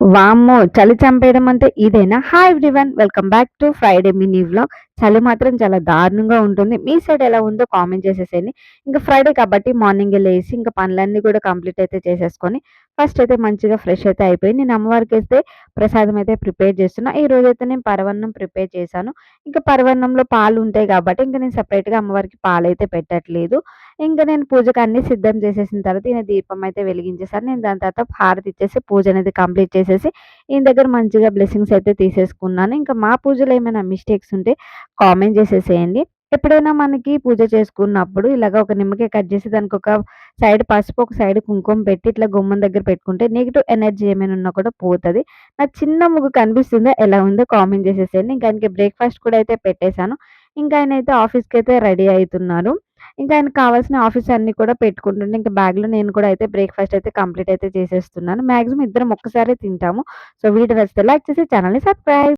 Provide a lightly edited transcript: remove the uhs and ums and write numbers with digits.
వామ్మో! చలి చంపేయడం అంటే ఇదేనా? Hi everyone. Welcome back to Friday mini vlog. చలి మాత్రం చాలా దారుణంగా ఉంటుంది. మీ సైడ్ ఎలా ఉందో కామెంట్ చేసేసేయండి. ఇంక ఫ్రైడే కాబట్టి మార్నింగే లేసి ఇంక పనులన్నీ కూడా కంప్లీట్ అయితే చేసేసుకొని, ఫస్ట్ అయితే మంచిగా ఫ్రెష్ అయితే అయిపోయి, నేను అమ్మవారికైతే ప్రసాదం అయితే ప్రిపేర్ చేస్తున్నా. ఈరోజైతే నేను పరవన్నం ప్రిపేర్ చేశాను. ఇంక పరవన్నంలో పాలు ఉంటాయి కాబట్టి ఇంక నేను సెపరేట్‌గా అమ్మవారికి పాలైతే పెట్టట్లేదు. ఇంక నేను పూజకు అన్నీ సిద్ధం చేసేసిన తర్వాత ఈయన దీపం అయితే వెలిగించేసారు. నేను దాని తర్వాత హారతి ఇచ్చేసి పూజ అనేది కంప్లీట్ చేసేసి ఈయన దగ్గర మంచిగా బ్లెస్సింగ్స్ అయితే తీసేసుకున్నాను. ఇంకా మా పూజలో ఏమైనా మిస్టేక్స్ ఉంటే కామెంట్ చేసేసేయండి. ఎప్పుడైనా మనకి పూజ చేసుకున్నప్పుడు ఇలాగ ఒక నిమ్మకాయ కట్ చేసి దానికి ఒక సైడ్ పసుపు, ఒక సైడ్ కుంకుమ పెట్టి ఇట్లా గుమ్మం దగ్గర పెట్టుకుంటే నెగెటివ్ ఎనర్జీ ఏమైనా ఉన్నా కూడా పోతది. నా చిన్న ముగ్గు కనిపిస్తుందా? ఎలా ఉందో కామెంట్ చేసేసేయండి. ఇంకా ఆయనకి బ్రేక్‌ఫాస్ట్ కూడా అయితే పెట్టేసాను. ఇంకా ఆయనైతే ఆఫీస్‌కైతే రెడీ అయితున్నారు. ఇంకా ఆయనకు కావాల్సిన ఆఫీస్ అన్నీ కూడా పెట్టుకుంటుంటే, ఇంక బ్యాగ్‌లో నేను కూడా అయితే బ్రేక్‌ఫాస్ట్ అయితే కంప్లీట్ అయితే చేసేస్తున్నాను. మాక్సిమం ఇద్దరం ఒక్కసారే తింటాము. సో, వీడియో నచ్చితే లైక్ చేసి ఛానెల్‌ని సబ్స్క్రైబ్